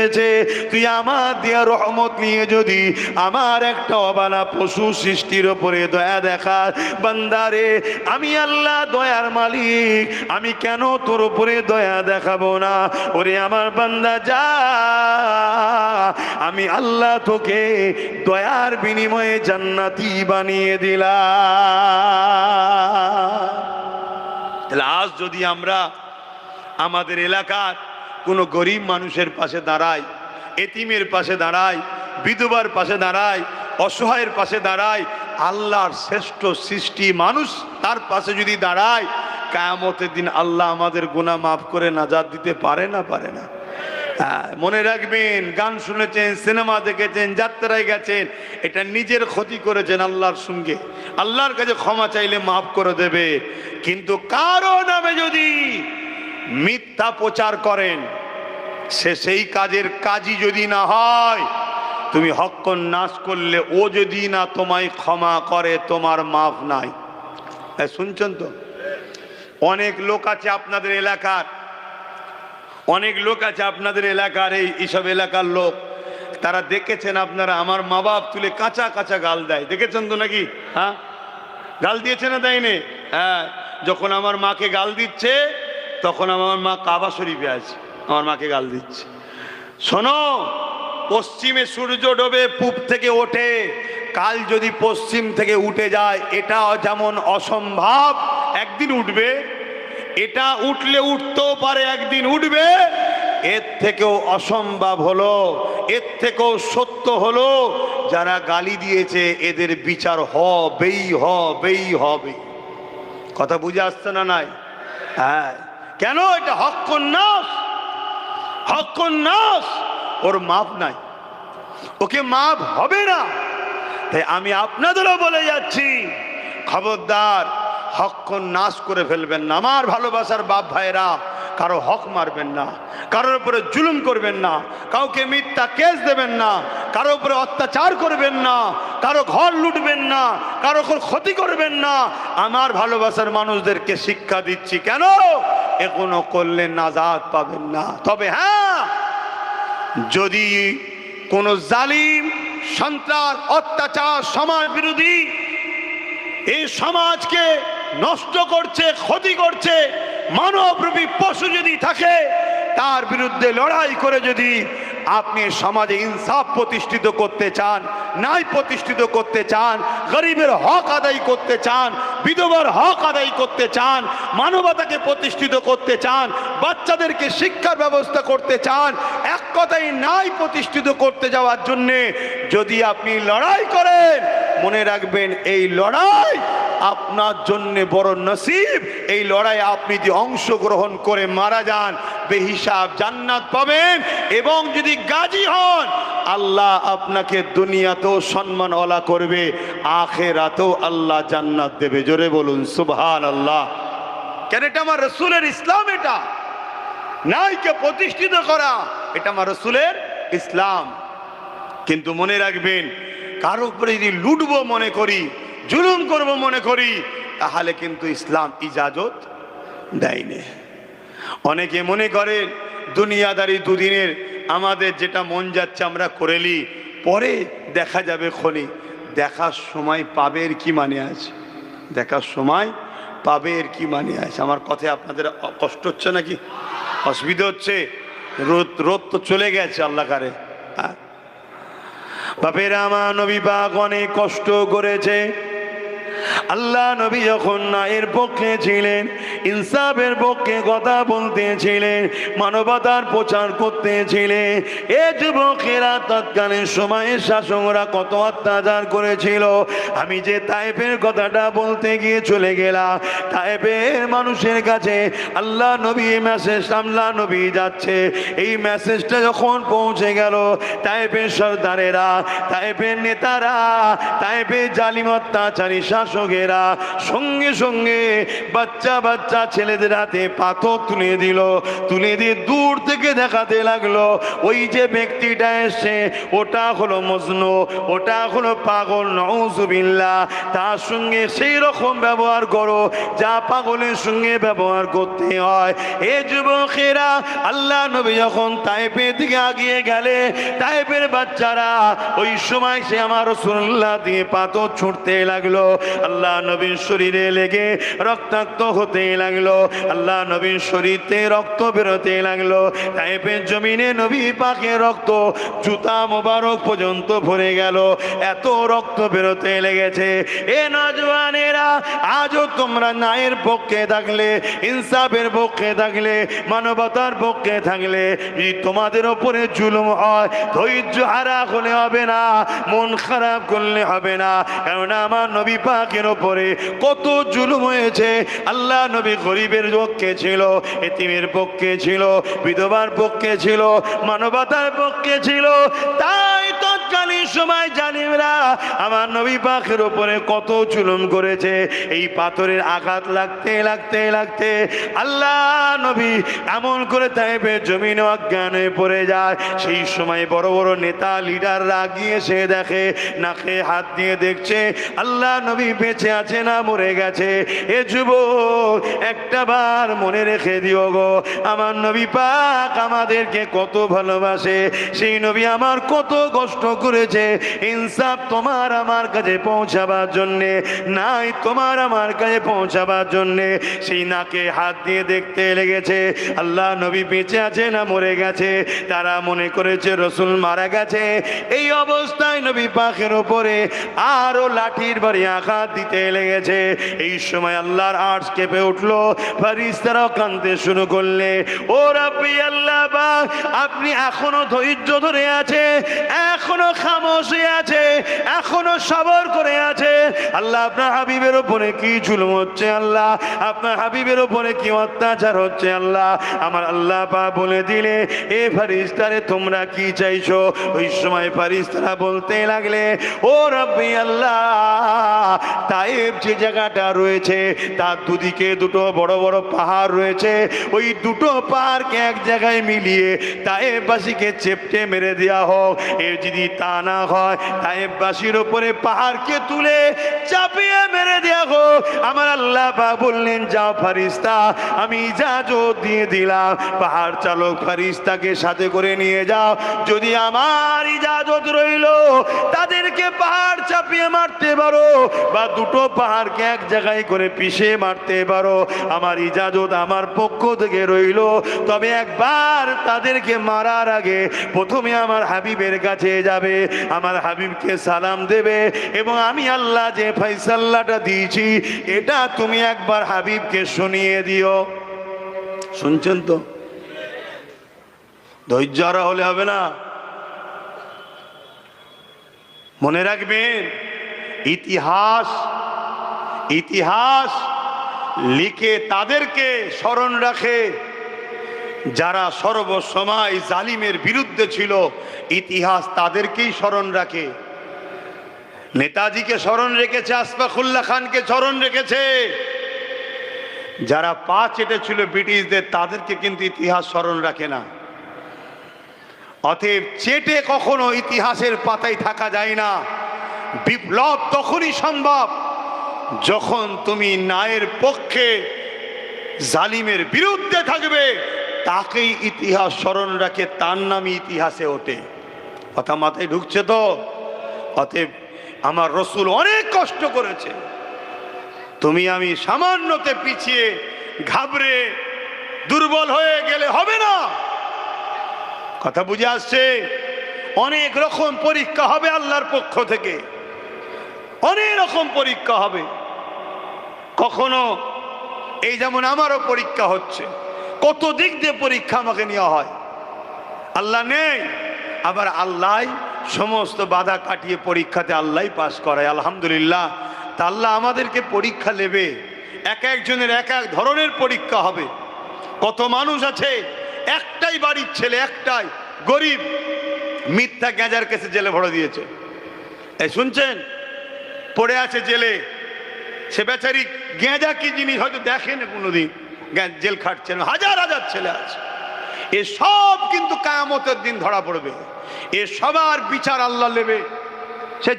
দিয়েছে, তুই আমার দিয়া রহমত নিয়ে যদি আমার একটা অবালা পশু সৃষ্টির উপরে দয়া দেখা। বান্দারে, আমি আল্লাহ দয়ার মালিক, আমি কেন তোর উপরে দয়া দেখাবো না? ওরে আমার বান্দা যা, আমি আল্লাহ তোকে দয়ার বিনিময়ে জান্নাতি বানিয়ে দিলাম। তাহলে আজ যদি আমরা আমাদের এলাকার কোনো গরিব মানুষের পাশে দাঁড়াই, এতিমের পাশে দাঁড়াই, বিধবার পাশে দাঁড়াই, অসহায়ের পাশে দাঁড়াই, আল্লাহর শ্রেষ্ঠ সৃষ্টি মানুষ তার পাশে যদি দাঁড়ায়, কিয়ামতের দিন আল্লাহ আমাদের গুনাহ মাফ করে নাজাত দিতে পারে না? পারে না? মনে রাখবেন, গান শুনেছেন, সিনেমা দেখেছেন, যাত্রায় গেছেন, এটা নিজের ক্ষতি করেছেন আল্লাহর সঙ্গে। আল্লাহর কাছে ক্ষমা চাইলে মাফ করে দেবে। কিন্তু কারো নামে যদি মিথ্যা প্রচার করেন, সে সেই কাজের কাজই যদি না হয়, তুমি হক নাশ করলে ও যদি না তোমায় ক্ষমা করে, তোমার মাফ নাই। শুনছেন তো? অনেক লোক আছে আপনাদের এলাকার, অনেক লোক আছে আপনাদের এলাকার, এইসব এলাকার লোক, তারা দেখেছেন আপনারা, আমার মা বাপ তুলে কাঁচা কাঁচা গাল দেয়, দেখেছেন তো নাকি? হ্যাঁ, গাল দিয়েছে না দেয়নি? হ্যাঁ, যখন আমার মাকে গাল দিচ্ছে, তখন আমার মা কাবা শরীফে আছে, আমার মাকে গাল দিচ্ছে। শোনো, পশ্চিমে সূর্য ডোবে, পূব থেকে ওঠে, কাল যদি পশ্চিম থেকে উঠে যায়, এটা যেমন অসম্ভব একদিন উঠবে, এটা উঠলে উঠতেও পারে একদিন উঠবে, এর থেকেও অসম্ভব হলো, এর থেকেও সত্য হলো, যারা গালি দিয়েছে এদের বিচার হবেই হবে। কথা বুঝে আসছে না? নাই? হ্যাঁ, কেন? এটা হক্কুন নাস, ওর মাপ নাই, ওকে মাপ হবে না। তাই আমি আপনাদেরও বলে যাচ্ছি, খবরদার, হক নাশ করে ফেলবেন না। আমার ভালোবাসার বাপ ভাইরা, কারো হক মারবেন না, কারোর উপরে জুলুম করবেন না, কাউকে মিথ্যা কেস দেবেন না, কারো উপরে অত্যাচার করবেন না, কারো ঘর লুটবেন না, কারো ক্ষতি করবেন না। আমার ভালোবাসার মানুষদেরকে শিক্ষা দিচ্ছি, কেন? এগুলো করলে নাজাত পাবেন না। তবে হ্যাঁ, যদি কোনো জালিম, সন্ত্রাস, অত্যাচার, সমাজ বিরোধী, এই সমাজকে নষ্ট করছে, ক্ষতি করছে, মানবরূপী পশু যদি থাকে, তার বিরুদ্ধে লড়াই করে যদি আপনি সমাজে ইনসাফ প্রতিষ্ঠিত করতে চান, ন্যায় প্রতিষ্ঠিত করতে চান, গরিবের হক আদায় করতে চান, বিধবার হক আদায় করতে চান, মানবতাকে প্রতিষ্ঠিত করতে চান, বাচ্চাদেরকে শিক্ষার ব্যবস্থা করতে চান, এক কথায় ন্যায় প্রতিষ্ঠিত করতে যাওয়ার জন্যে যদি আপনি লড়াই করেন, মনে রাখবেন, এই লড়াই আপনার জন্য বড় নসিব। এই লড়াই আপনি যদি অংশগ্রহণ করে মারা যান, বেহিসাব জান্নাত পাবেন, এবং যদি গাজী হন, আল্লাহ আপনাকে দুনিয়াতেও সম্মানওয়ালা করবে, আখিরাতেও আল্লাহ জান্নাত দেবে। জোরে বলুন সুবহানাল্লাহ। কেন? এটা আমার রাসূলের ইসলাম, এটা ন্যায়কে প্রতিষ্ঠিত করা, এটা আমার রাসূলের ইসলাম। কিন্তু মনে রাখবেন, কারো উপরে যদি লুটবো মনে করি, জুলুম করব মনে করি, তাহলে কিন্তু ইসলাম ইজাজত দেয়নি। অনেকে মনে করে দুনিয়াদারি দুদিনের, আমাদের যেটা মন যাচ্ছে আমরা করেলি, পরে দেখা যাবে খনি। দেখার সময় পাবে এর কি মানে আছে? দেখার সময় পাবে এর কি মানে আছে? আমার কথায় আপনাদের কষ্ট হচ্ছে নাকি? অসুবিধা হচ্ছে? রোদ তো চলে গেছে আল্লাহ কারে। বাপেরা, আমার নবী পাক অনেক কষ্ট করেছে। আল্লাহ নবী যখন ন্যায়ের পক্ষে ছিলেন, ইনসাফের পক্ষে কথা বলতেছিলেন, মানবতার প্রচার করতেছিলেন, এ যুবকেরা তৎকালীন সময়ে শাসকরা কত অত্যাচার করেছিল। আমি যে তায়েফের কথাটা বলতে গিয়ে চলে গেলাম, তায়েফের মানুষের কাছে আল্লাহ নবী মেসেজ, আল্লাহ নবী যাচ্ছে, এই মেসেজটা যখন পৌঁছে গেল, তায়েফের সর্দারেরা, তায়েফের নেতারা, তায়েফের জালিম অত্যাচারী শাসক লোকেরা সঙ্গে সঙ্গে বাচ্চা বাচ্চা ছেলেদের হাতে পাথর তুলে দিল, তুলে দিয়ে দূর থেকে দেখাতে লাগলো ওই যে ব্যক্তিটা এসছে ওটা হলো মজনু, ওটা হলো পাগল, নাউজুবিল্লাহ। তার সঙ্গে সেই রকম ব্যবহার করো যা পাগলের সঙ্গে ব্যবহার করতে হয়। এ যুবকেরা, আল্লাহ নবী যখন তায়েফের দিকে আগিয়ে গেলে তায়েফের বাচ্চারা ওই সময় সে আমার রাসূলুল্লাহ দিয়ে পাথর ছুঁড়তে লাগলো। আল্লাহ নবীর শরীরে লেগে রক্তাক্ত হতে লাগলো, আল্লাহ নবীর শরীরে রক্ত বেরোতে লাগলো। তায়েফের জমিনে নবী পাকের রক্ত জুতা মোবারক পর্যন্ত ভরে গেল, এত রক্ত বেরোতে লেগেছে। এ নওজওয়ানেরা, আজও তোমরা ন্যায়ের পক্ষে থাকলে, ইনসাফের পক্ষে থাকলে, মানবতার পক্ষে থাকলে যদি তোমাদের ওপরে জুলুম হয়, ধৈর্য হারা হলে হবে না, মন খারাপ করলে হবে না। কারণ আমার নবী পাকের ওপরে কত জুলুম হয়েছে। আল্লাহ নবী গরিবের পক্ষে ছিল, এতিমের পক্ষে ছিল, বিধবার পক্ষে ছিল, মানবতার পক্ষে ছিল। তাই তৎকালীন সময় জালিমরা আমার নবী পাকের ওপরে কত জুলুম করেছে। এই পাথরের আঘাত লাগতে লাগতে লাগতে আল্লাহ নবী এমন করে তায়েফের জমিনে অজ্ঞান হয়ে পড়ে যায়। সেই সময় বড় বড় নেতা লিডাররা গিয়ে সে দেখে, নাকে হাত দিয়ে দেখছে আল্লাহ নবী বেঁচে আছে না মরে গেছে। এ যুবক, একটা বার মনে রেখে দিও গো, আমার নবী পাক আমাদেরকে কত ভালোবাসে, সেই নবী আমার কত কষ্ট করেছে ইনসাফ তোমার আমার কাছে পৌঁছাবার জন্যে, নাই তোমার আমার কাছে পৌঁছাবার জন্যে। সেই নাকে হাত দিয়ে দেখতে লেগেছে আল্লাহ নবী বেঁচে আছে না মরে গেছে। তারা মনে করেছে রাসূল মারা গেছে। এই অবস্থায় নবী পাকের উপরে আরো লাঠির বাড়ি আঘাত দিতে লেগেছে। এই সময় আল্লাহর আরশ কেঁপে উঠলো, ফেরেশতারাও কাঁদতে শুরু করলে, ও রাব্বি আল্লাহ পাক, আপনি এখনো ধৈর্য ধরে আছে, এখনো খামোশ হয়ে আছে, এখনো সবর করে আছে। আল্লাহ আপনার হাবিবের উপরে কি জুলুম হচ্ছে, আল্লাহ আপনার হাবিবের উপরে কি অত্যাচার হচ্ছে। আল্লাহ আমার আল্লাহ পাক বলে দিলে, এ ফেরেশতারে তোমরা কি চাইছো? ওই সময় ফেরেশতারা বলতে লাগলে, ও রাব্বি আল্লাহ, তায়েফ যে জায়গাটা রয়েছে তার দুদিকে দুটো বড় বড় পাহাড় রয়েছে, ওই দুটো পাহাড়কে এক জায়গায় মিলিয়ে তায়েফবাসীকে চেপটে মেরে দেওয়া হোক। এর যদি তা না হয় তায়েফবাসীর উপরে পাহাড়কে তুলে চাপিয়ে মেরে দেওয়া হোক। আমার আল্লাহ পাক বললেন, যাও ফেরেশতা, আমি ইজাজত দিয়ে দিলাম, পাহাড় চালক ফেরেশতাকে সাথে করে নিয়ে যাও। যদি আমার ইজাজত রইল তাদেরকে পাহাড় চাপিয়ে মারতে পারো, বা দুটো পাহাড়কে এক জায়গায় করে পিষে মারতে পারো, আমার ইজাজত আমার পক্ষ থেকে রইল। তবে একবার তাদেরকে মারার আগে প্রথমে আমার হাবিবের কাছে যাবে, আমার হাবিবকে সালাম দেবে, এবং আমি আল্লাহ যে ফয়সালাটা দিয়েছি এটা তুমি একবার হাবিবকে শুনিয়ে দিও। শুনছেন তো? ধৈর্য হারা হলে হবে না। মনে রাখবেন, ইতিহাস ইতিহাস লিখে তাদেরকে স্মরণ রাখে যারা সর্বসময় জালিমের বিরুদ্ধে ছিল। ইতিহাস তাদেরকেই স্মরণ রাখে। নেতাজিকে স্মরণ রেখেছে, আশফাকুল্লাহ খানকে স্মরণ রেখেছে। যারা পা চেটেছিল ব্রিটিশদের, তাদেরকে কিন্তু ইতিহাস স্মরণ রাখে না। অতএব চেটে কখনো ইতিহাসের পাতায় থাকা যায় না। বিপ্লব তখনই সম্ভব যখন তুমি ন্যায়ের পক্ষে, জালিমের বিরুদ্ধে থাকবে। তাকেই ইতিহাস স্মরণ রাখে, তার নামই ইতিহাসে ওঠে। কথা মাথায় ঢুকছে তো? অতএব আমার রসুল অনেক কষ্ট করেছে। তুমি আমি সামান্যতে পিছিয়ে ঘাবড়ে দুর্বল হয়ে গেলে হবে না। কথা বুঝে আসছে? অনেক রকম পরীক্ষা হবে আল্লাহর পক্ষ থেকে, অনেক রকম পরীক্ষা হবে। কখনো এই যেমন আমারও পরীক্ষা হচ্ছে, কত দিক দিয়ে পরীক্ষা আমাকে নেওয়া হয়। আল্লাহ নেই, আবার আল্লাহ সমস্ত বাধা কাটিয়ে পরীক্ষাতে আল্লাহ পাস করায়। আলহামদুলিল্লাহ। তা আল্লাহ আমাদেরকে পরীক্ষা নেবে, এক একজনের এক এক ধরনের পরীক্ষা হবে। কত মানুষ আছে একটাই বাড়ির ছেলে, একটাই গরিব, মিথ্যা গ্যাজার কেসে জেলে ভরে দিয়েছে। এই শুনছেন? পড়ে আছে জেলে। সে বেচারি গেঁজা কি জিনিস হয়তো দেখেন কোনোদিন, জেল খাটছেন, হাজার হাজার ছেলে আছে। এ সব কিন্তু কিয়ামতের দিন ধরা পড়বে, এ সবার বিচার আল্লাহ নেবে। সে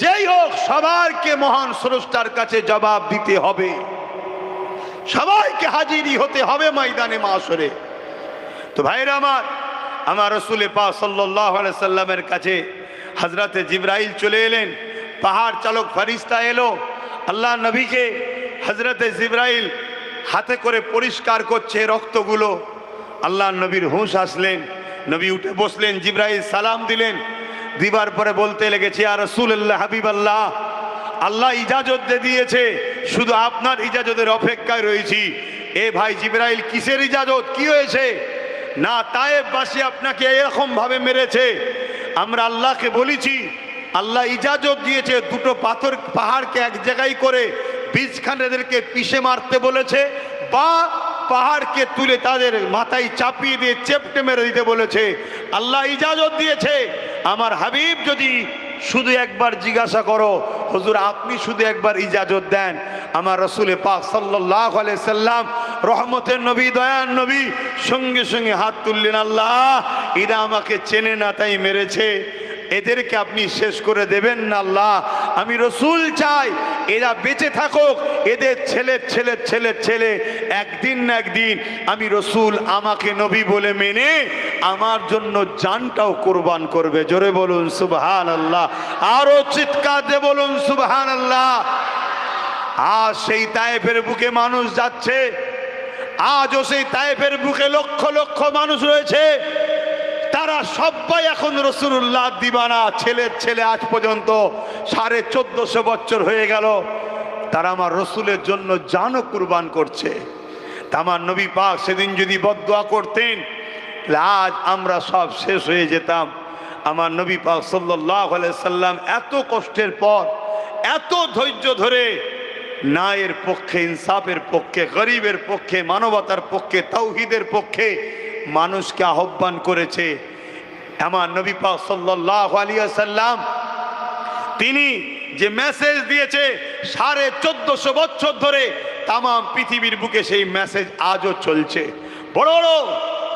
যেই হোক সবাইকে মহান স্রষ্টার কাছে জবাব দিতে হবে, সবাইকে হাজিরি হতে হবে ময়দানে মাশরে। তো ভাইরা আমার রাসূল পাক সাল্লাল্লাহু আলাইহি সাল্লামের কাছে হযরতে জিবরাইল চলে এলেন, পাহাড় চালক ফেরেশতা এলো, আল্লাহ নবীকে হযরতে জিবরাইল হাতে করে পরিষ্কার করছে রক্তগুলো। আল্লাহ নবীর হুঁশ আসলেন, নবী উঠে বসলেন, জিবরাইল সালাম দিলেন, দিবার পরে বলতে লেগেছে, ইয়া রাসূলুল্লাহ, হাবিবাল্লাহ, আল্লাহ ইজাজত দিয়েছে, শুধু আপনার ইজাজতের অপেক্ষায় রয়েছি। এ ভাই জিবরাইল, কিসের ইজাজত, কি হয়েছে? না, তায়েববাসী আপনাকে এরকম ভাবে মেরেছে, আমরা আল্লাহকে বলেছি, আল্লাহ ইজাজত দিয়েছে, দুটো পাহাড়কে এক জায়গায় করে বীজখানেদেরকে পিষে মারতে বলেছে, বা পাহাড়কে তুলে তাদের মাথায় চাপিয়ে দিয়ে চেপটে মেরে দিতে বলেছে। আল্লাহ ইজাজত দিয়েছে। আমার হাবিব, যদি শুধু একবার জিজ্ঞাসা করো, হুজুর আপনি শুধু একবার ইজাজত দেন। আমার রাসূল পাক সাল্লাল্লাহু আলাইহি সাল্লাম, রহমতের নবী, দয়ার নবী, সঙ্গে সঙ্গে হাত তুললেন, আল্লাহ এরা আমাকে চেনে না তাই মেরেছে, এদেরকে আপনি শেষ করে দেবেন না আল্লাহ। আমি রসুল চাই এরা বেঁচে থাকুক, এদের ছেলে ছেলে ছেলে ছেলে একদিন না একদিন আমি রসুল আমাকে নবী বলে মেনে আমার জন্য জানটাও কোরবান করবে। জোরে বলুন সুবহানাল্লাহ, আরো চিৎকার দিয়ে বলুন সুবহানাল্লাহ। আজ সেই তায়েফের বুকে মানুষ যাচ্ছে, আজও সেই তায়েফের বুকে লক্ষ লক্ষ মানুষ রয়েছে, তারা সবাই এখন রাসূলুল্লাহ দিবানা, ছেলের ছেলে আজ পর্যন্ত 1450 বছর হয়ে গেল, তারা আমার রসুলের জন্য জানও কুরবান করছে। আমার নবী পাক সেদিন যদি বদদুয়া করতেন, আজ আমরা সব শেষ হয়ে যেতাম। আমার নবী পাক সাল্লাল্লাহু আলাইহি সাল্লাম এত কষ্টের পর, এত ধৈর্য ধরে ন্যায়ের পক্ষে, ইনসাফের পক্ষে, গরিবের পক্ষে, মানবতার পক্ষে, তাওহীদের পক্ষে মানুষকে আহ্বান করেছে। আমার নবী পাক সাল্লাল্লাহু আলাইহি ওয়াসাল্লাম তিনি যে মেসেজ দিয়েছে 1450 বছর ধরে তাম পৃথিবীর বুকে সেই মেসেজ আজও চলছে। বড় বড়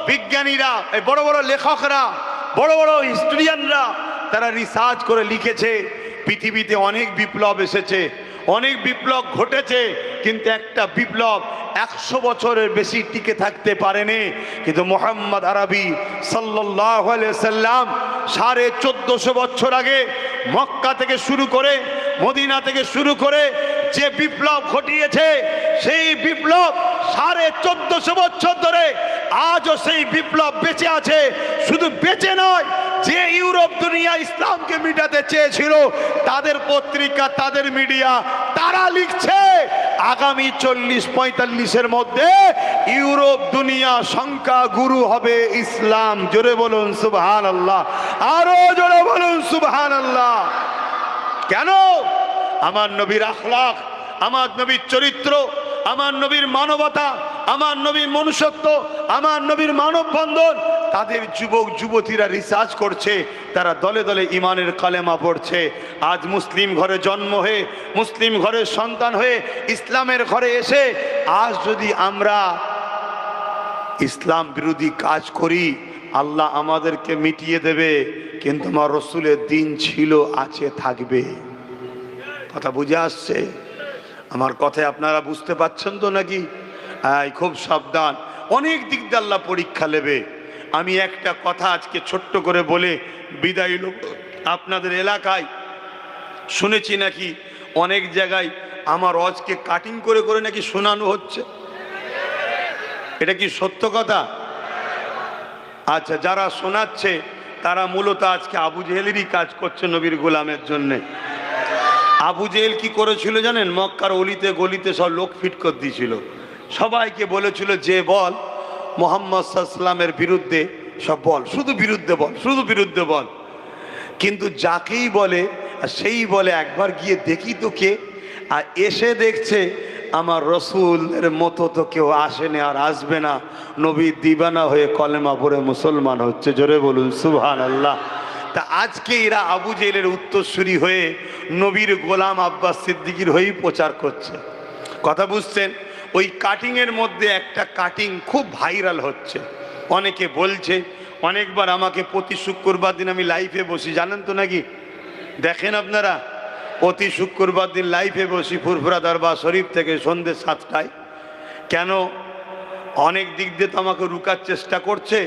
বিজ্ঞানীরা, বড় বড় লেখকরা, বড় বড় হিস্টোরিয়ানরা তারা রিসার্চ করে লিখেছে, পৃথিবীতে অনেক বিপ্লব এসেছে, অনেক বিপ্লব ঘটেছে, কিন্তু একটা বিপ্লব 100 বছরের বেশি টিকে থাকতে পারেনি। কিন্তু মুহাম্মদ আরবি সাল্লাল্লাহু আলাইহি সাল্লাম 1450 বছর আগে মক্কা থেকে শুরু করে, মদিনা থেকে শুরু করে যে বিপ্লব ঘটিয়েছে, সেই বিপ্লব 1450 বছর ধরে আজও সেই বিপ্লব বেঁচে আছে। শুধু বেঁচে নয়, যে ইউরোপ দুনিয়া ইসলামকে মিটাতে চেয়েছিল, তাদের পত্রিকা, তাদের মিডিয়া, তারা লিখছে আগামী 40-45-এর মধ্যে ইউরোপ দুনিয়া সংখ্যা গুরু হবে ইসলাম। জোরে বলুন সুবহানাল্লাহ, আরো জোরে বলুন সুবহানাল্লাহ। কেন? আমার নবীর আখলাক, আমার নবীর চরিত্র, আমার নবীর মানবতা, আমার নবীর মনুষ্যত্ব, আমার নবীর মানববন্ধন, তাদের যুবক যুবতীরা রিসার্চ করছে, তারা দলে দলে ইমানের কালেমা পড়ছে। আজ মুসলিম ঘরে জন্ম হয়ে, মুসলিম ঘরের সন্তান হয়ে, ইসলামের ঘরে এসে আজ যদি আমরা ইসলাম বিরোধী কাজ করি, আল্লাহ আমাদেরকে মিটিয়ে দেবে, কিন্তু আমার রসুলের দিন ছিল, আছে, থাকবে। কথা বুঝে আসছে? আমার কথায় আপনারা বুঝতে পারছেন তো নাকি? খুব সাবধান, অনেক দিক দিয়ে আল্লাহ পরীক্ষা নেবে। আমি একটা কথা আজকে ছোট্ট করে বলে বিদায় নেব। আপনাদের এলাকায় শুনেছি নাকি অনেক জায়গায় আমার ওয়াজকে কাটিং করে করে নাকি শোনানো হচ্ছে, এটা কি সত্য কথা? আচ্ছা, যারা শোনাচ্ছে তারা মূলত আজকে আবু জেহেলেরই কাজ করছে নবীর গোলামের জন্যে। আবু জেহেল কি করেছিল জানেন? মক্কার অলিতে গলিতে সব লোক ফিট করে দিয়েছিল, সবাইকে বলেছিল যে বল মুহাম্মদ সাল্লাল্লাহু আলাইহি ওয়াসাল্লামের বিরুদ্ধে সব বল, শুধু বিরুদ্ধে বল, শুধু বিরুদ্ধে বল। কিন্তু যাকেই বলে সেই বলে একবার গিয়ে দেখি তো কে, আর এসে দেখছে আমার রসুলের মতো তো কেউ আসেনি আর আসবে না, নবী দিবানা হয়ে কলেমা পড়ে মুসলমান হচ্ছে। জোরে বলুন সুবহানাল্লাহ। তা আজকে এরা আবু জেলের উত্তরসূরি হয়ে নবীর গোলাম আব্বাস সিদ্দিকীর হয়েই প্রচার করছে। কথা বুঝছেন? ওই কাটিংয়ের মধ্যে একটা কাটিং খুব ভাইরাল হচ্ছে, অনেকে বলছে। অনেকবার আমাকে প্রতি শুক্রবার দিন আমি লাইভে বসি, জানেন তো নাকি? দেখেন আপনারা, প্রতি শুক্রবার দিন লাইভে বসি ফুরফুরা দরবার শরীফ থেকে সন্ধ্যে 7টায়। কেন? অনেক দিক দিয়ে তো আমাকে রুকার চেষ্টা করছে,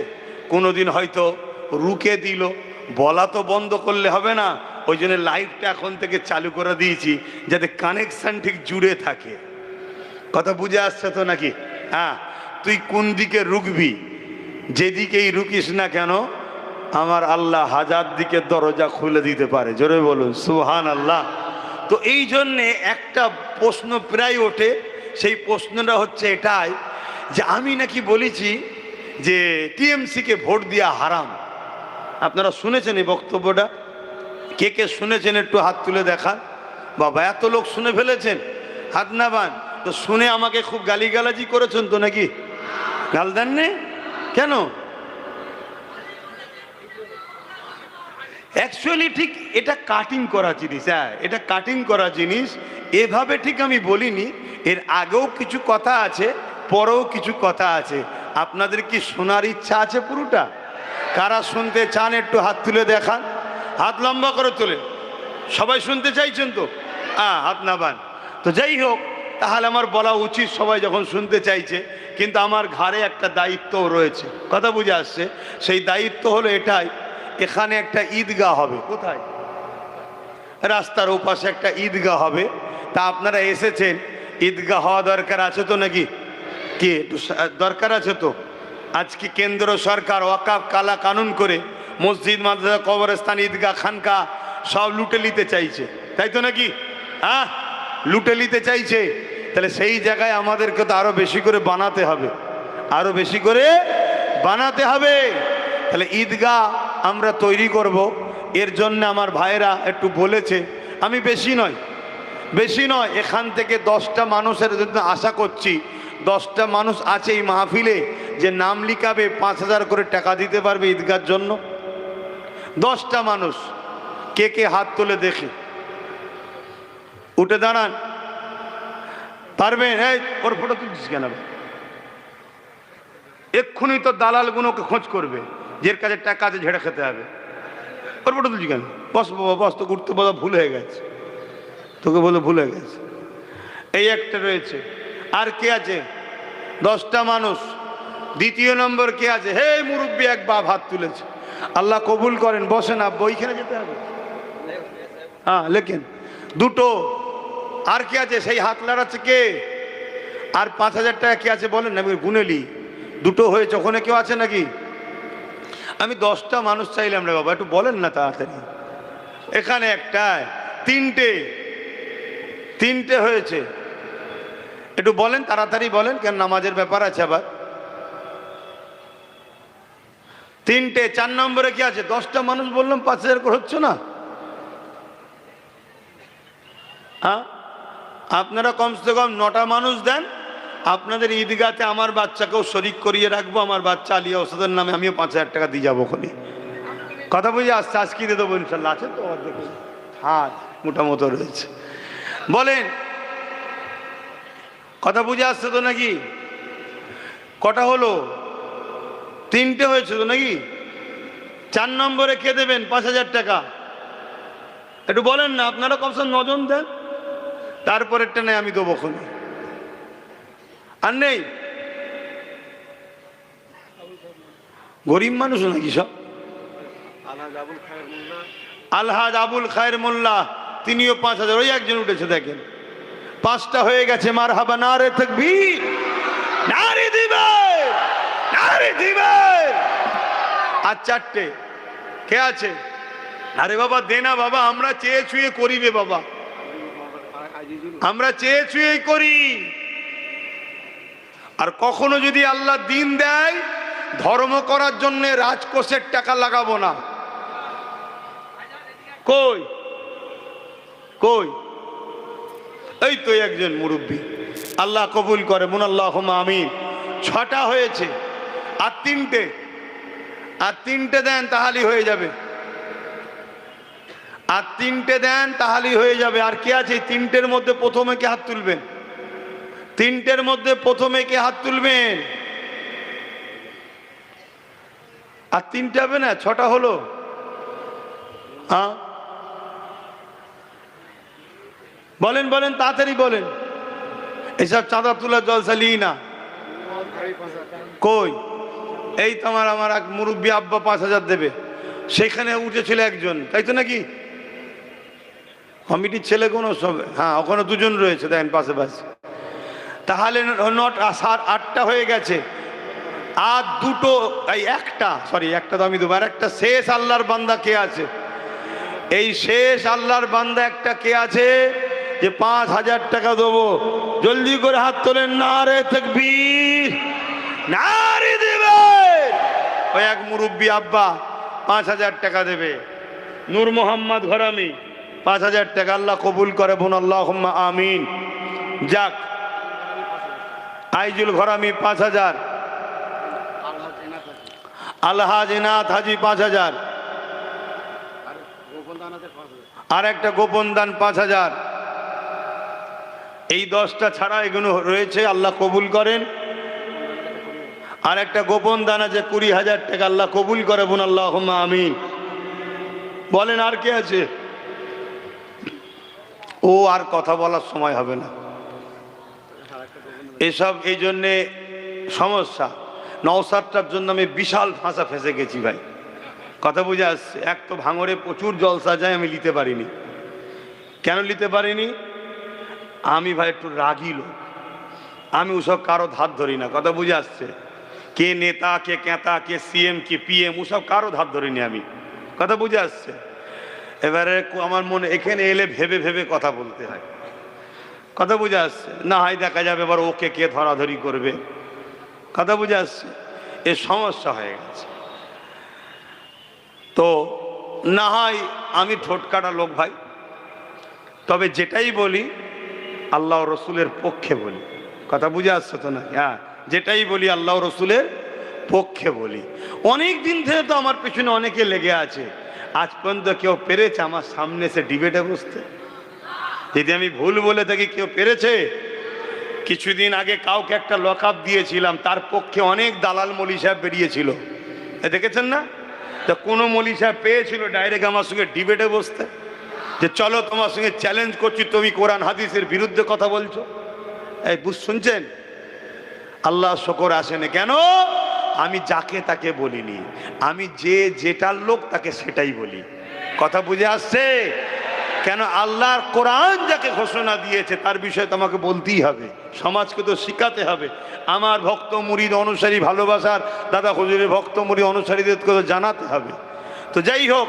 কোনো দিন হয়তো রুকে দিল, বলা তো বন্ধ করলে হবে না, ওই জন্য লাইভটা এখন থেকে চালু করে দিয়েছি যাতে কানেকশান ঠিক জুড়ে থাকে। কথা বুঝে আসছে তো নাকি? হ্যাঁ, তুই কোন দিকে রুকবি, যেদিকেই রুকিস না কেন আমার আল্লাহ হাজার দিকে দরজা খুলে দিতে পারে। জোরে বলুন সুবহান আল্লাহ। তো এই জন্যে একটা প্রশ্ন প্রায় ওঠে, সেই প্রশ্নটা হচ্ছে এটাই যে আমি নাকি বলেছি যে টিএমসিকে ভোট দেওয়া হারাম। আপনারা শুনেছেন এই বক্তব্যটা? কে কে শুনেছেন একটু হাত তুলে দেখান। বাবা, এত লোক শুনে ফেলেছেন, হাত না বান। তো শুনে আমাকে খুব গালিগালাজি করেছেন তো নাকি? গাল দেননি কেন? অ্যাকচুয়ালি ঠিক এটা কাটিং করা জিনিস। হ্যাঁ, এটা কাটিং করা জিনিস, এভাবে ঠিক আমি বলিনি। এর আগেও কিছু কথা আছে, পরেও কিছু কথা আছে। আপনাদের কি শোনার ইচ্ছা আছে পুরোটা? কারা শুনতে চান একটু হাত তুলে দেখান, হাত লম্বা করে তোলে। সবাই শুনতে চাইছেন তো? হ্যাঁ, হাত না বান। তো যাই হোক, তাহলে আমার বলা উচিত সবাই যখন শুনতে চাইছে, কিন্তু আমার ঘাড়ে একটা দায়িত্বও রয়েছে। কথা বুঝে আসছে? সেই দায়িত্ব হলো এটাই, এখানে একটা ঈদগাহ হবে। কোথায়? রাস্তার ওপাশে একটা ঈদগাহ হবে। তা আপনারা এসেছেন, ঈদগাহ হওয়া দরকার আছে তো নাকি? কি একটু দরকার আছে তো? আজকে কেন্দ্র সরকার ওয়াকাফ কালা কানুন করে মসজিদ, মাদ্রাসা, কবরস্থান, ঈদগাহ, খানকা সব লুটে নিতে চাইছে, তাই তো নাকি? হ্যাঁ, লুটে নিতে চাইছে। তাহলে সেই জায়গায় আমাদেরকে তো আরো বেশি করে বানাতে হবে, আরো বেশি করে বানাতে হবে। তাহলে ঈদগাহ আমরা তৈরি করব। এর জন্য আমার ভাইরা একটু বলেছে, আমি বেশি নয়, এখান থেকে 10টা মানুষের জন্য আশা করছি। 10টা মানুষ আছে এই মাহফিলে যে নাম লিখাবে, 5,000 করে টাকা দিতে পারবে ঈদগাহর জন্য। 10টা মানুষ। কে কে হাত তুলে দেখি, উঠে দাঁড়ান। পারবেন? এই ওর ফটো তুলছিস কেন? এক্ষুনি তো দালালগুলোকে খোঁজ করবে, যের কাছে টাকা আছে ঝেড়ে খেতে হবে। ওর ফটো তুলছি কেন? বস বাবা বস, তো উঠতে বলা ভুল হয়ে গেছে, তোকে বলে ভুল হয়ে গেছে। এই একটা রয়েছে। আর কে আছে? 10টা মানুষ। দ্বিতীয় নম্বর কে আছে? হে মুরব্বী, এক বাপ হাত তুলেছে। আল্লাহ কবুল করেন, বসেন। আব্বা ওইখানে যেতে হবে। হ্যাঁ লেখেন। 2টো। আর কে আছে? সেই হাত লাড়াচ্ছে কে? আর 5,000 টাকা কে আছে বলেন? আমি গুনেলি 2টো হয়েছে। ওখানে কেউ আছে নাকি? আমি 10টা মানুষ চাইলাম রে বাবা, একটু বলেন না তাড়াতাড়ি। এখানে একটা, 3টে হয়েছে। একটু বলেন, তাড়াতাড়ি বলেন, কেন নামাজের ব্যাপার আছে আবার। 3টে। 4 নম্বরে কি আছে? 10টা মানুষ বললাম, 5,000 করে হচ্ছে না? হ্যাঁ, আপনারা কমসে কম 9টা মানুষ দেন। আপনাদের ঈদগাতে আমার বাচ্চাকেও শরিক করিয়ে রাখবো। আমার বাচ্চা আলিয়া ওসাদের নামে আমিও 5,000 টাকা দিয়ে যাবো ওখানে। কথা বুঝে আসছে? আজকে দিয়ে দেবো ইনশাল্লাহ। আছে তো দেখুন হাত মোটামুটি রয়েছে। বলেন, কথা বুঝে আসছে তো নাকি? কটা হলো? 3টে হয়েছে তো নাকি? 4 নম্বরে কে দেবেন 5,000 টাকা? একটু বলেন না। আপনারা কমসে কম 9 জন দেন, তারপরেরটা নেই আমি দেবো ওখানে। আর নেই? গরিব মানুষ নাকি সব? আলহাজ আবুল খায়ের মোল্লা, তিনিও 5,000। ওই একজন উঠেছে, দেখেন 5টা হয়ে গেছে। মারহাবা, নারে তাকবীর, নারে দিবে, নারে দিবে। আর 4টে কে আছে? আরে বাবা দে না বাবা, আমরা চেয়ে ছুঁয়ে করিবে বাবা, আমরা চেয়ে ছুঁয়েই করি। আর কখনো যদি আল্লাহ দিন দেয়, ধর্ম করার জন্য রাজকোষের টাকা লাগাবো না। কই কই? এই তো একজন মুরব্বী, আল্লাহ কবুল করে, মুনাল্লাহুম্মা আমিন। 6টা হয়েছে। আর 3টে দেন, তাহলেই হয়ে যাবে। আর 3টে দেন তাহলেই হয়ে যাবে। আর কে আছে 3টের মধ্যে প্রথমে কে হাত তুলবেন? 3টের মধ্যে প্রথমে কে হাত তুলবেন? আর 3টে হবে না, 6টা হলো। হ্যাঁ বলেন বলেন, তাড়াতাড়ি বলেন। এসব চাঁদা তোলা জলসা লি না। কই এই তোমার আমার এক মুরব্বী আব্বা 5,000 দেবে, সেখানে উঠেছিল একজন, তাই তো নাকি? কমিটির ছেলে কোনো সব, হ্যাঁ ওখানে 2জন রয়েছে দেখেন পাশে পাশে। তাহলে 8টা হয়ে গেছে। আর 2টো, এই একটা, সরি একটা তো আমি দেবো। আর একটা শেষ আল্লাহর বান্দা কে আছে? এই শেষ আল্লাহর বান্দা একটা কে আছে যে 5,000 টাকা দেবো? জলদি করে হাত তোলেন। নারে তাকবীর, নারে দেবে। ওই এক মুরব্বী আব্বা 5,000 টাকা দেবে। নূর মোহাম্মদ ঘরামি 5,000 টাকা। আল্লাহ কবুল করে বোন, আল্লাহুম্মা আমিন। যাক, আইজুল ঘরামি 5,000, আলহাজ এনাথ হাজি 5,000, আর একটা গোপন দান 5,000। এই 10টা ছাড়া এগুলো রয়েছে, আল্লাহ কবুল করেন। আর একটা গোপন দান আছে 20,000 টাকা, আল্লাহ কবুল করে বোন, আল্লাহুম্মা আমিন। বলেন আর কে আছে? ও আর কথা বলার সময় হবে না এসব, এই জন্যে সমস্যা। নওসাদটার জন্য আমি বিশাল ফাঁসা ফেঁসে গেছি ভাই, কথা বুঝে আসছে। এক তো ভাঙড়ে প্রচুর জলসা যায়, আমি নিতে পারিনি। কেন নিতে পারিনি? আমি ভাই একটু রাগী লোক, আমি ওসব কারো ধার ধরি না, কথা বুঝে আসছে। কে নেতা, কে কেতা, কে সিএম, কে পিএম, ওসব কারো ধার ধরিনি আমি, কথা বুঝে আসছে। এবারে আমার মনে এখানে এলে ভেবে ভেবে কথা বলতে হয়, কথা বুঝে আসছে। না হয় দেখা যাবে এবার ওকে কে ধরাধরি করবে, কথা বুঝে আসছে। এ সমস্যা হয়ে গেছে। তো না হয় আমি ঠোঁটকাটা লোক ভাই, তবে যেটাই বলি আল্লাহ রসুলের পক্ষে বলি, কথা বুঝে আসছে তো না? হ্যাঁ, যেটাই বলি আল্লাহ রসুলের পক্ষে বলি। অনেক দিন থেকে তো আমার পেছনে অনেকে লেগে আছে, আজ পর্যন্ত কেউ পেরেছে আমার সামনে এসে ডিবেটে বসতে? যদি আমি ভুল বলে থাকি, কেউ পেরেছে? কিছুদিন আগে কাউকে একটা লকআপ দিয়েছিলাম, তার পক্ষে অনেক দালাল মৌলী সাহেব বেরিয়েছিল, দেখেছেন না? তা কোনো মৌলী সাহেব পেয়েছিল ডাইরেক্ট আমার সঙ্গে ডিবেটে বসতে, যে চলো তোমার সঙ্গে চ্যালেঞ্জ করছি, তুমি কোরআন হাদিসের বিরুদ্ধে কথা বলছো? এই শুনছেন? আল্লাহ শকর আসেনি। কেন? আমি যাকে তাকে বলিনি, আমি যে যেটার লোক তাকে সেটাই বলি, কথা বুঝে আসছে? কেন? আল্লাহর কোরআন যাকে ঘোষণা দিয়েছে তার বিষয়ে তো আমাকে বলতেই হবে, সমাজকে তো শিখাতে হবে। আমার ভক্ত মুরিদ অনুসারী, ভালোবাসার দাদা হুজুরের ভক্ত মুরিদ অনুসারীদেরকে তো জানাতে হবে। তো যাই হোক,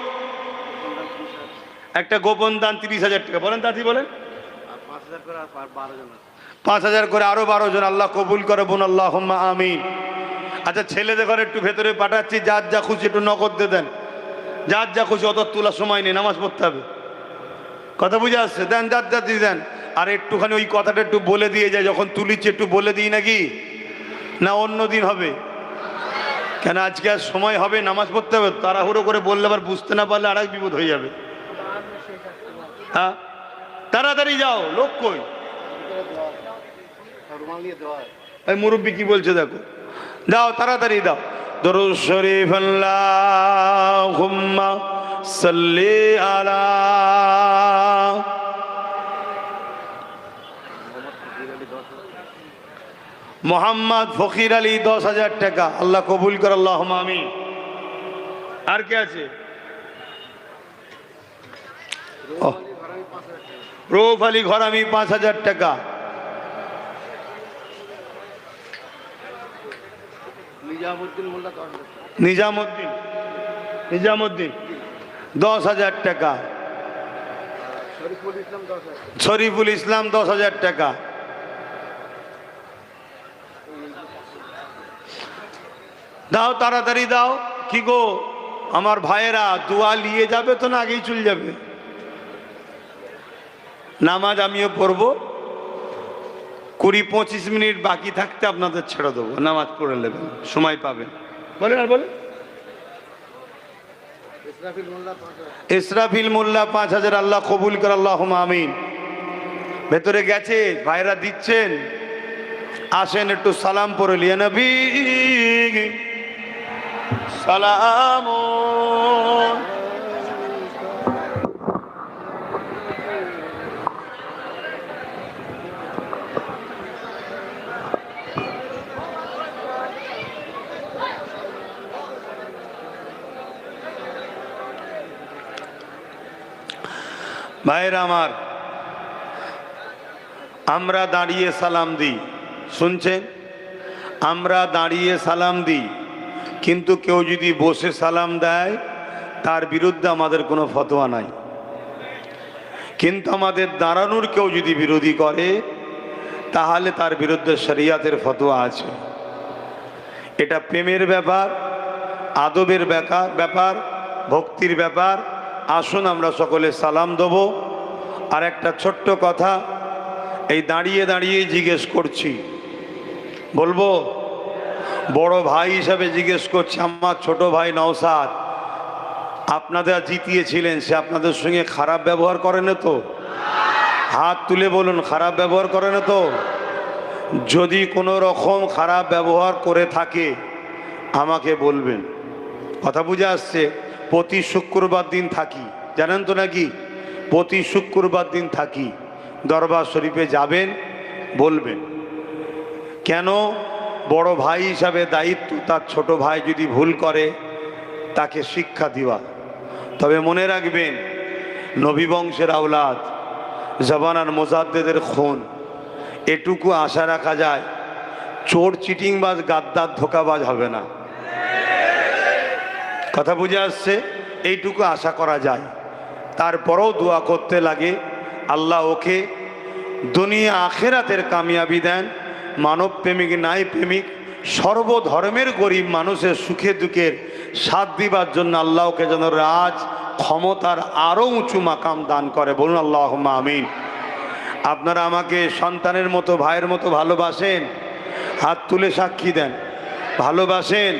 একটা গোপন দান 30,000 টাকা। বলেন দাদি, বলেন। 5,000 করে আরো 12 জন, আল্লাহ কবুল করে বোন, আল্লাহুম্মা আমিন। আচ্ছা, ছেলেদের ঘরে একটু ভেতরে পাঠাচ্ছি, যার যা খুশি একটু নগদ দিয়ে দেন, যার যা খুশি। অত তোলার সময় নেই, নামাজ পড়তে হবে, কথা বুঝে আসছে? দেন, যার যা দিয়ে দেন। আর একটুখানি ওই কথাটা একটু বলে দিয়ে যায়, যখন তুলিচ্ছি একটু বলে দিই নাকি, না অন্য দিন হবে? কেন আজকে আর সময় হবে, নামাজ পড়তে হবে, তাড়াহুড়ো করে বললে আবার বুঝতে না পারলে আর এক বিপদ হয়ে যাবে। হ্যাঁ, তাড়াতাড়ি যাও, লোক কই? এই মুরব্বী কি বলছে দেখো, দাও তাড়াতাড়ি দাও। দরুদ শরীফ আল্লাহুম্মা সাল্লি আলা মোহাম্মদ ফকির আলী 10,000 টাকা, আল্লাহ কবুল করে, আল্লাহুম্মা আমিন। আর কে আছে? রৌফ আলী ঘরামি 5,000 টাকা। নিজামুদ্দিন 10,000 টাকা। শরীফুল ইসলাম 10,000 টাকা। দাও তাড়াতাড়ি দাও। কি গো আমার ভাইয়েরা, দোয়া নিয়ে যাবে তো না আগেই চলে যাবে? নামাজ আমিও পড়বো, 20-25 মিনিট বাকি থাকতে আপনাদের ছেড়ে দেবো, নামাজ পড়ে নেবেন, সময় পাবেন। বলেন আর বলেন। ইসরাফিল মোল্লা 5000, আল্লাহ কবুল করে, আল্লাহুম্মা আমিন। ভেতরে গেছে, ভাইরা দিচ্ছেন, আসেন একটু সালাম পড়ে লিয়া নবী সালাম। ভাইরা আমার, আমরা দাঁড়িয়ে সালাম দিই, শুনছেন? আমরা দাঁড়িয়ে সালাম দিই, কিন্তু কেউ যদি বসে সালাম দেয় তার বিরুদ্ধে আমাদের কোনো ফতোয়া নাই। কিন্তু আমাদের দাঁড়ানোর কেউ যদি বিরোধী করে তাহলে তার বিরুদ্ধে শরিয়াতের ফতোয়া আছে। এটা প্রেমের ব্যাপার, আদবের ব্যাপার, ভক্তির ব্যাপার। আসুন আমরা সকলে সালাম দেব। আর একটা ছোট্ট কথা, এই দাঁড়িয়ে দাঁড়িয়ে জিজ্ঞেস করছি, বলবো বড় ভাই হিসাবে জিজ্ঞেস করছি, আমার ছোট ভাই নওশাদ আপনাদের জিতিয়েছিলেন, সে আপনাদের সঙ্গে খারাপ ব্যবহার করে না তো? হাত তুলে বলুন, খারাপ ব্যবহার করে না তো? যদি কোনো রকম খারাপ ব্যবহার করে থাকে আমাকে বলবেন। কথা বুঝে আসছে? প্রতি শুক্রবার দিন থাকি, জানেন তো নাকি? প্রতি শুক্রবার দিন থাকি, দরবার শরীফে যাবেন, বলবেন। কেন? বড় ভাই হিসাবে দায়িত্ব, তার ছোট ভাই যদি ভুল করে তাকে শিক্ষা দেওয়া। তবে মনে রাখবেন, নবী বংশের আওলাদ, জবানার মোজাদ্দেদের খুন, এটুকু আশা রাখা যায় চোর চিটিংবাজ গাদ্দার ধোকাবাজ হবে না। কথা বুঝে আসছে? এইটুকু আশা করা যায়। তারপরেও দোয়া করতে লাগে, আল্লাহ ওকে দুনিয়া আখেরাতের কামিয়াবি দেন। মানব প্রেমিক নাই প্রেমিক, সর্বধর্মের গরিব মানুষের সুখে দুঃখের সাথ দিবার জন্য আল্লাহ ওকে যেন রাজ ক্ষমতার আরও উঁচু মাকাম দান করে। বলুন আল্লাহুম্মা আমিন। আপনারা আমাকে সন্তানের মতো, ভাইয়ের মতো ভালোবাসেন? হাত তুলে সাক্ষী দেন, ভালোবাসেন?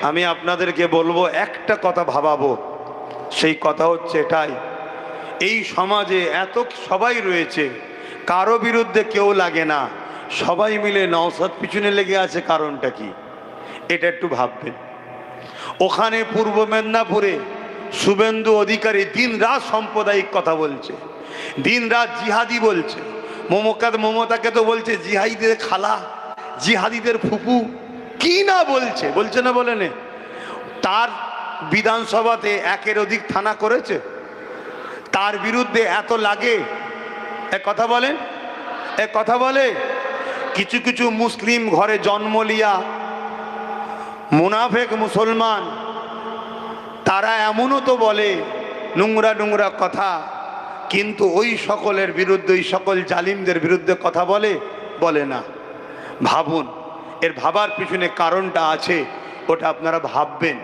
আমি আপনাদেরকে বলবো, একটা কথা ভাবাবো, সেই কথা হচ্ছে এটাই, এই সমাজে এত সবাই রয়েছে, কারো বিরুদ্ধে কেউ লাগে না, সবাই মিলে নওশাদ পিছনে লেগে আছে, কারণটা কি? এটা একটু ভাববেন। ওখানে পূর্ব মেদিনীপুরে শুভেন্দু অধিকারী দিন রাত সাম্প্রদায়িক কথা বলছে, দিন রাত জিহাদি বলছে। মমতাকে তো বলছে জিহাদিদের খালা, জিহাদিদের ফুপু, কি না বলছে, বলছে না বলে নে? তার বিধানসভাতে একের অধিক থানা করেছে, তার বিরুদ্ধে এত লাগে। এক কথা বলেন, এক কথা বলে। কিছু কিছু মুসলিম ঘরে জন্ম লিয়া মুনাফেক মুসলমান, তারা এমনও তো বলে নোংরা নোংরা কথা, কিন্তু ওই সকলের বিরুদ্ধে, ওই সকল জালিমদের বিরুদ্ধে কথা বলে? বলে না। ভাবুন, এর ভাবার পিছনে কারণটা আছে, ওটা আপনারা ভাববেন।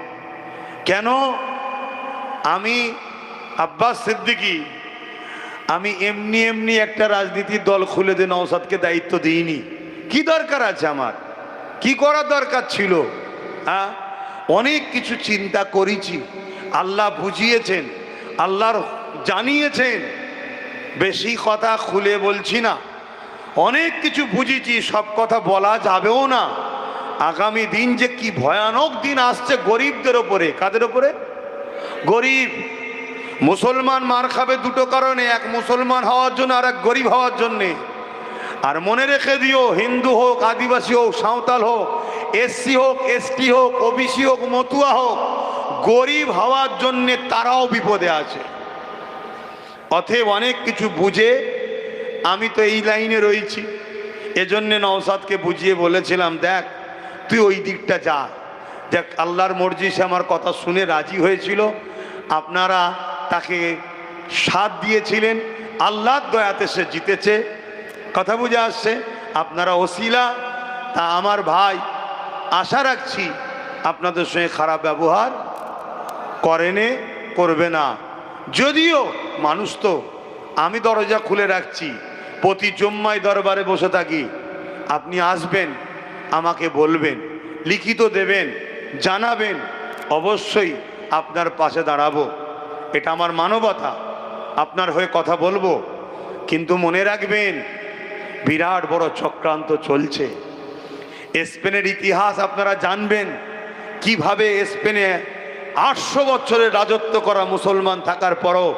কেন? আমি আব্বাস সিদ্দিকী, আমি এমনি এমনি একটা রাজনীতির দল খুলে দিয়ে নওশাদকে দায়িত্ব দিইনি। কি দরকার আছে আমার? কি করার দরকার ছিল? হ্যাঁ, অনেক কিছু চিন্তা করেছি, আল্লাহ বুঝিয়েছেন, আল্লাহর জানিয়েছেন। বেশি কথা খুলে বলছি না, অনেক কিছু বুঝেছি, সব কথা বলা যাবেও না। আগামী দিন যে কি ভয়ানক দিন আসছে গরিবদের ওপরে। কাদের ওপরে? গরিব। মুসলমান মার খাবে দুটো কারণে, এক মুসলমান হওয়ার জন্য আর এক গরিব হওয়ার জন্যে। আর মনে রেখে দিও, হিন্দু হোক, আদিবাসী হোক, সাঁওতাল হোক, এসসি হোক, এসটি হোক, ওবিসি হোক, মতুয়া হোক, গরিব হওয়ার জন্যে তারাও বিপদে আছে। অতএব অনেক কিছু বুঝে আমি তো এই লাইনে রয়েছি, এজন্যে নওশাদকে বুঝিয়ে বলেছিলাম, দেখ তুই ওই দিকটা যা। দেখ, আল্লাহর মর্জি, সে আমার কথা শুনে রাজি হয়েছিল। আপনারা তাকে সাথ দিয়েছিলেন, আল্লাহর দয়াতে সে জিতেছে। কথা বুঝে আসছে? আপনারা ওসিলা। তা আমার ভাই, আশা রাখছি আপনাদের সঙ্গে খারাপ ব্যবহার করেনে, করবে না। যদিও মানুষ তো, আমি দরজা খুলে রাখছি, প্রতি জুম্মায় দরবারে বসে থাকি। আপনি আসবেন, আমাকে বলবেন, লিখিত দেবেন, জানাবেন। অবশ্যই আপনার পাশে দাঁড়াবো, এটা আমার মানবতা, আপনার হয়ে কথা বলবো। কিন্তু মনে রাখবেন, বিরাট বড় চক্রান্ত চলছে। স্পেনের ইতিহাস আপনারা জানবেন, কিভাবে স্পেনে 800 বছরের রাজত্ব করা মুসলমান থাকার পরও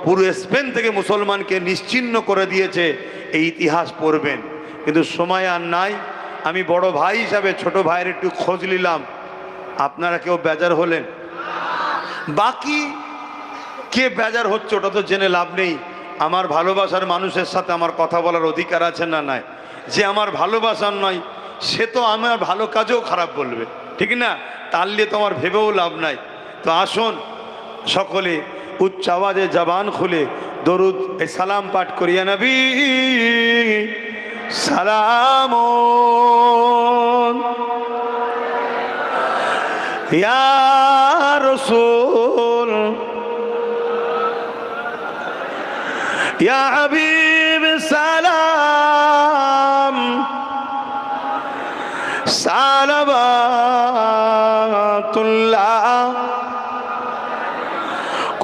পুরো স্পেন থেকে মুসলমানকে নিশ্চিহ্ন করে দিয়েছে। এই ইতিহাস পড়বেন। কিন্তু সময় আর নাই। আমি বড় ভাই হিসাবে ছোট ভাইয়ের একটু খোঁজ নিলাম। আপনারা কেউ বেজার হলেন? বাকি কে বেজার হচ্ছে ওটা তো জেনে লাভ নেই। আমার ভালোবাসার মানুষের সাথে আমার কথা বলার অধিকার আছে না নাই? যে আমার ভালোবাসার নয় সে তো আমার ভালো কাজেও খারাপ বলবে, ঠিক না? তার নিয়ে তো আমার ভেবেও লাভ নাই। তো আসুন সকলে উচ্চ আওয়াজে জবান খুলে দরুদ সালাম পাঠ করিয়া নবী সালাম ইয়া রাসূল ইয়া হাবিব সালাম সালাবাতুল্লাহ।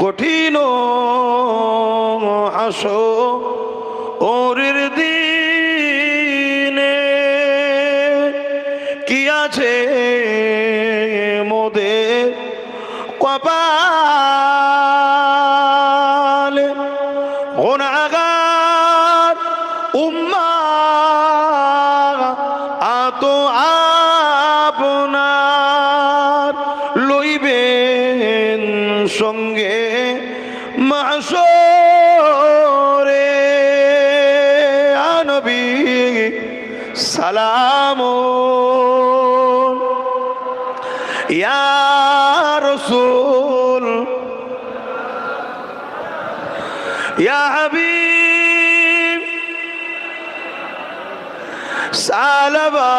কঠিন হাসরের দিনে কি আছে মোদের কপালে, গুনাহগার উম্মাত আপনার লইবেন সঙ্গে মাহশরে। নবী সালাম ইয়া রাসূল ইয়া হাবিব সালাবাতুল্লাহ।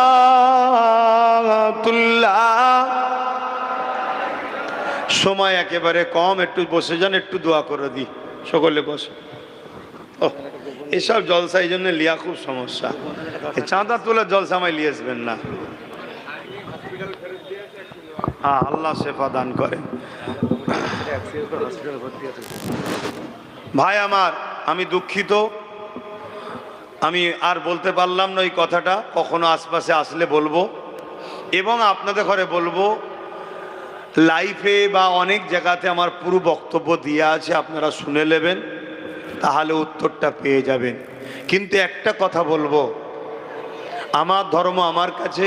সময় একেবারে কম, একটু বসে যান, একটু দোয়া করে দিই। সকলে বসে। এসব জলসা এই জন্য লিয়া খুব সমস্যা। চাঁদা তোলা জলসা আমায় লিয়ে আসবেন না। হ্যাঁ, আল্লাহ শেফা দান করেন। ভাই আমার, আমি দুঃখিত, আমি আর বলতে পারলাম না এই কথাটা। কখনো আশপাশে আসলে বলবো, এবং আপনাদের ঘরে বলবো। লাইফে বা অনেক জায়গাতে আমার পুরো বক্তব্য দিয়ে আছে, আপনারা শুনে নেবেন, তাহলে উত্তরটা পেয়ে যাবেন। কিন্তু একটা কথা বলবো, আমার ধর্ম আমার কাছে,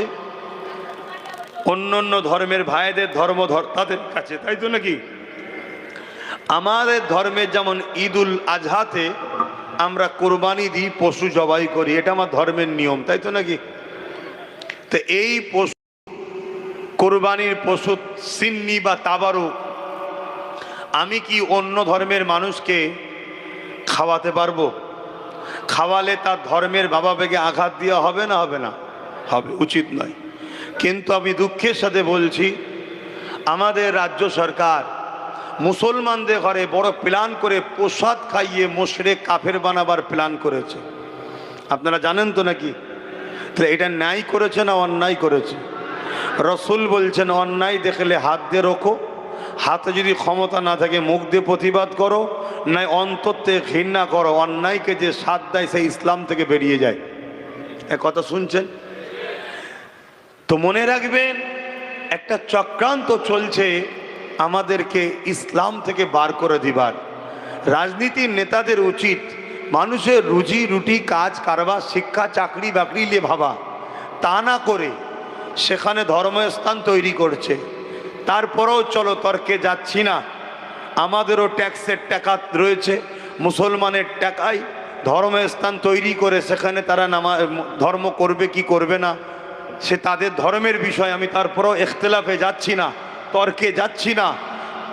অন্য অন্য ধর্মের ভাইদের ধর্ম তাদের কাছে, তাই তো নাকি? আমাদের ধর্মের যেমন ঈদুল আজহাতে আমরা কোরবানি দিই, পশু জবাই করি, এটা আমার ধর্মের নিয়ম, তাই তো নাকি? তো এই পশু, কোরবানির পশু সিন্নি বা তাবারুক, আমি কি অন্য ধর্মের মানুষকে খাওয়াতে পারবো? খাওয়ালে তার ধর্মের বাবা বেগে আঘাত দেওয়া হবে না? হবে না? হবে, উচিত নয়। কিন্তু আমি দুঃখের সাথে বলছি, আমাদের রাজ্য সরকার মুসলমানদের ঘরে বড় প্ল্যান করে প্রসাদ খাইয়ে মুশরিক কাফের বানাবার প্ল্যান করেছে। আপনারা জানেন তো নাকি? তাহলে এটা ন্যায় করেছে না অন্যায় করেছে? রসুল বলছেন, অন্যায় দেখলে হাত দিয়ে রোখো, হাতে যদি ক্ষমতা না থাকে মুখ দিয়ে প্রতিবাদ করো, নাই অন্তর থেকে ঘৃণা করো। অন্যায়কে যে সাথ দেয় সে ইসলাম থেকে বেরিয়ে যায়। এ কথা শুনছেন তো? মনে রাখবেন, একটা চক্রান্ত চলছে আমাদেরকে ইসলাম থেকে বার করে দিবার। রাজনীতির নেতাদের উচিত মানুষের রুজি রুটি, কাজ কারবার, শিক্ষা, চাকরি বাকরি নিয়ে ভাবা, তা না করে সেখানে ধর্মস্থান তৈরি করছে। তারপরেও চলো তর্কে যাচ্ছি না, আমাদেরও ট্যাক্সের টাকা রয়েছে, মুসলমানের টাকায় ধর্মস্থান তৈরি করে সেখানে তারা ধর্ম করবে কি করবে না সে তাদের ধর্মের বিষয়। আমি তারপরেও ইখতিলাফে যাচ্ছি না, তর্কে যাচ্ছি না।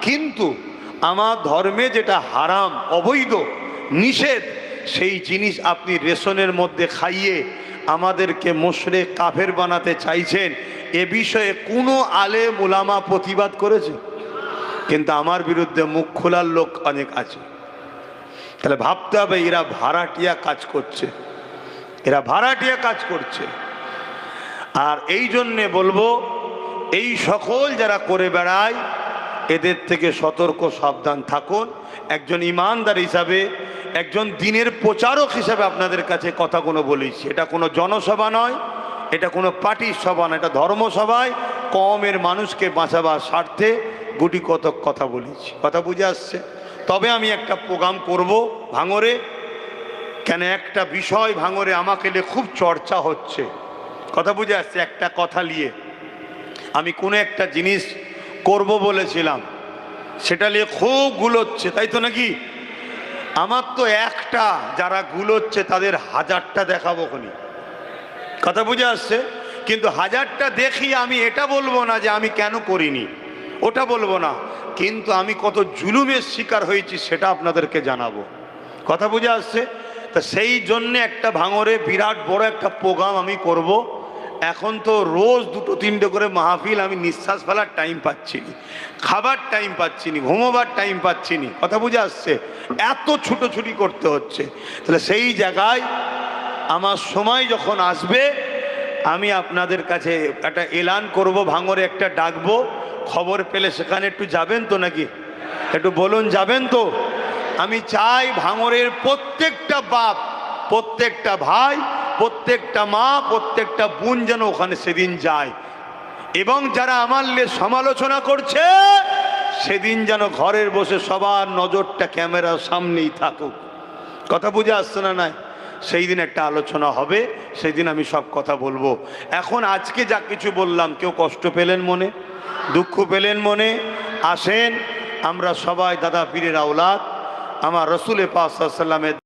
কিন্তু আমার ধর্মে যেটা হারাম, অবৈধ, নিষেধ, সেই জিনিস আপনি রেশনের মধ্যে খাইয়ে আমাদেরকে মুশরিক কাফের বানাতে চাইছেন। এ বিষয়ে কোনো আলেম উলামা প্রতিবাদ করেছে? কিন্তু আমার বিরুদ্ধে মুখ খোলার লোক অনেক আছে। তাহলে ভাবতে হবে এরা ভাড়াটিয়া কাজ করছে, এরা ভাড়াটিয়া কাজ করছে। আর এই জন্যে বলবো, এই সকল যারা করে বেড়ায় এদের থেকে সতর্ক সাবধান থাকুন। একজন ইমানদার হিসাবে, একজন দিনের প্রচারক হিসাবে আপনাদের কাছে কথাগুলো বলেছি। এটা কোনো জনসভা নয়, এটা কোনো পার্টির সভা নয়, এটা ধর্মসভায় কমের মানুষকে বাঁচাবার স্বার্থে গুটি কতক কথা বলেছি। কথা বুঝে আসছে? তবে আমি একটা প্রোগ্রাম করব ভাঙরে। কেন একটা বিষয় ভাঙরে আমাকে নিয়ে খুব চর্চা হচ্ছে। কথা বুঝে আসছে? একটা কথা নিয়ে আমি কোনো একটা জিনিস করব বলেছিলাম, সেটা নিয়ে খুব গুলোচ্ছে, তাই তো নাকি? আমার তো একটা, যারা গুলোচ্ছে তাদের হাজারটা দেখাবো খনি। কথা বুঝে আসছে? কিন্তু হাজারটা দেখি আমি এটা বলবো না যে আমি কেন করিনি, ওটা বলবো না, কিন্তু আমি কত জুলুমের শিকার হয়েছি সেটা আপনাদেরকে জানাবো। কথা বুঝে আসছে? তা সেই জন্যে একটা ভাঙরে বিরাট বড় একটা প্রোগ্রাম আমি করব। এখন তো রোজ 2-3টে করে মাহফিল, আমি নিঃশ্বাস ফেলার টাইম পাচ্ছি নি, খাবার টাইম পাচ্ছি নি, ঘুমোবার টাইম পাচ্ছি নি। কথা বুঝে আসছে? এত ছুটোছুটি করতে হচ্ছে। তাহলে সেই জায়গায় আমার সময় যখন আসবে আমি আপনাদের কাছে একটা এলান করব, ভাঙরে একটা ডাকবো। খবর পেলে সেখানে একটু যাবেন তো নাকি? একটু বলুন, যাবেন তো? আমি চাই ভাঙরের প্রত্যেকটা বাপ, প্রত্যেকটা ভাই, প্রত্যেকটা মা, প্রত্যেকটা বোন যেন ওখানে সেদিন যায়, এবং যারা আমার সমালোচনা করছে সেদিন যেন ঘরের বসে সবার নজরটা ক্যামেরার সামনেই থাকুক। কথা বুঝে আসছে না? নাই সেই দিন একটা আলোচনা হবে, সেই দিন আমি সব কথা বলবো। এখন আজকে যা কিছু বললাম, কেউ কষ্ট পেলেন মনে, দুঃখ পেলেন মনে? আসেন আমরা সবাই দাদা পীরের আওলাদ, আমার রসুল পাক সাল্লাল্লাহু আলাইহি ওয়াসাল্লামের